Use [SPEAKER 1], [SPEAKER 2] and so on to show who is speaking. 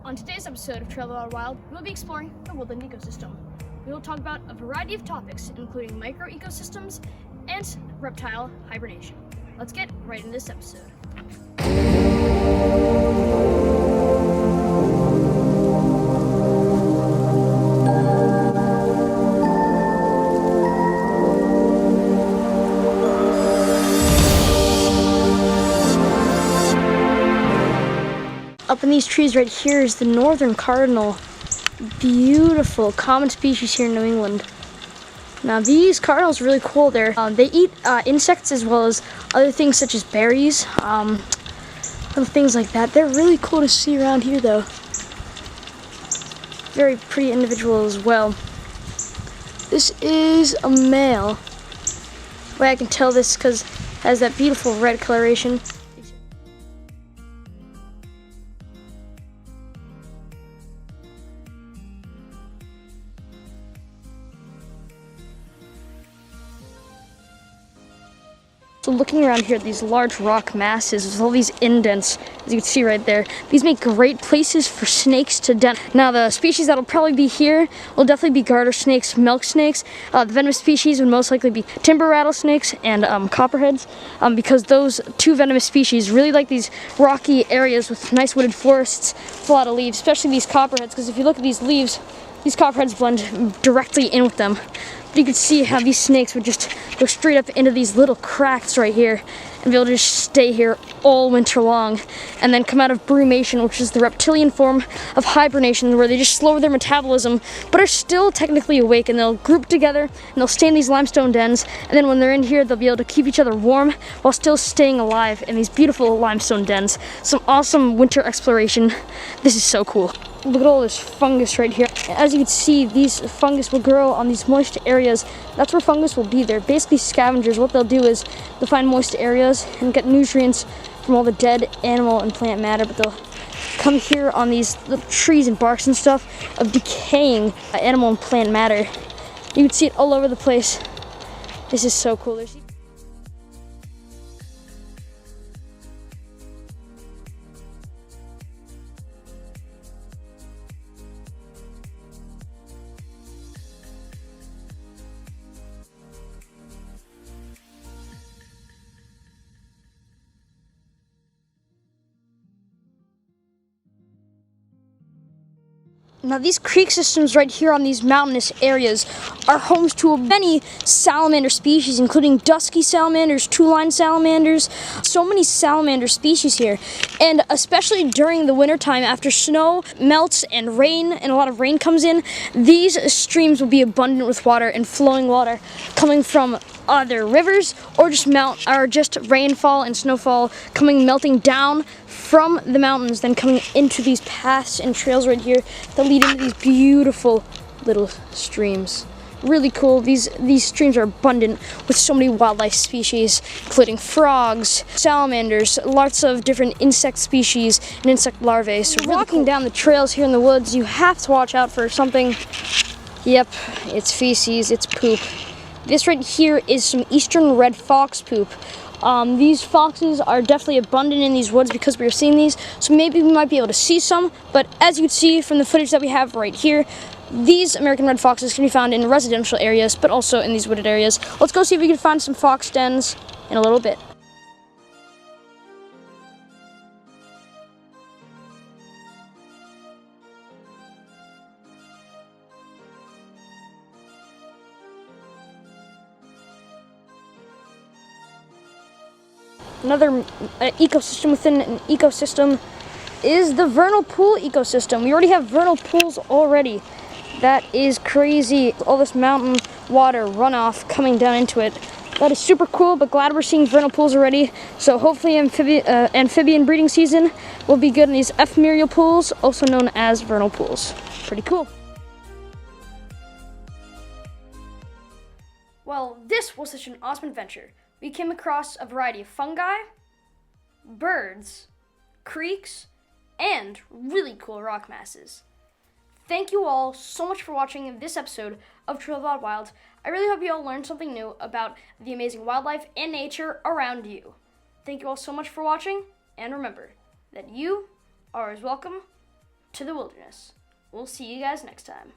[SPEAKER 1] On today's episode of Trail of the Wild, we'll be exploring the woodland ecosystem. We will talk about a variety of topics, including microecosystems and reptile hibernation. Let's get right into this episode. Up in these trees right here is the northern cardinal. Beautiful, common species here in New England. Now these cardinals are really cool. They eat insects as well as other things such as berries, little things like that. They're really cool to see around here though. Very pretty individual as well. This is a male. The way I can tell this because it has that beautiful red coloration. So looking around here at these large rock masses with all these indents, as you can see right there, these make great places for snakes to den. Now the species that'll probably be here will definitely be garter snakes, milk snakes. The venomous species would most likely be timber rattlesnakes and copperheads, because those two venomous species really like these rocky areas with nice wooded forests with a lot of leaves, especially these copperheads, because if you look at these leaves, these copperheads blend directly in with them. But you can see how these snakes would just go straight up into these little cracks right here and be able to just stay here all winter long and then come out of brumation, which is the reptilian form of hibernation, where they just slow their metabolism but are still technically awake, and they'll group together and they'll stay in these limestone dens, and then when they're in here they'll be able to keep each other warm while still staying alive in these beautiful limestone dens. Some awesome winter exploration. This is so cool. Look at all this fungus right here. As you can see, these fungus will grow on these moist areas. That's where fungus will be. They're basically scavengers. What they'll do is they'll find moist areas and get nutrients from all the dead animal and plant matter, but they'll come here on these little trees and barks and stuff of decaying animal and plant matter. You can see it all over the place. This is so cool. Now these creek systems right here on these mountainous areas are homes to many salamander species, including dusky salamanders, two-line salamanders, so many salamander species here. And especially during the wintertime, after snow melts and rain and a lot of rain comes in, these streams will be abundant with water and flowing water coming from other rivers or just rainfall and snowfall melting down from the mountains, then coming into these paths and trails right here that lead into these beautiful little streams. Really cool. These streams are abundant with so many wildlife species, including frogs, salamanders, lots of different insect species and insect larvae. So really walking down the trails here in the woods, you have to watch out for something. Yep, it's feces, it's poop. This right here is some eastern red fox poop. These foxes are definitely abundant in these woods because we are seeing these, so maybe we might be able to see some, but as you can see from the footage that we have right here, these American red foxes can be found in residential areas, but also in these wooded areas. Let's go see if we can find some fox dens in a little bit. Another ecosystem within an ecosystem is the vernal pool ecosystem. We already have vernal pools already. That is crazy. All this mountain water runoff coming down into it. That is super cool, but glad we're seeing vernal pools already. So hopefully amphibian breeding season will be good in these ephemeral pools, also known as vernal pools. Pretty cool. Well, this was such an awesome adventure. We came across a variety of fungi, birds, creeks, and really cool rock masses. Thank you all so much for watching this episode of Trail of the Wild. I really hope you all learned something new about the amazing wildlife and nature around you. Thank you all so much for watching, and remember that you are as welcome to the wilderness. We'll see you guys next time.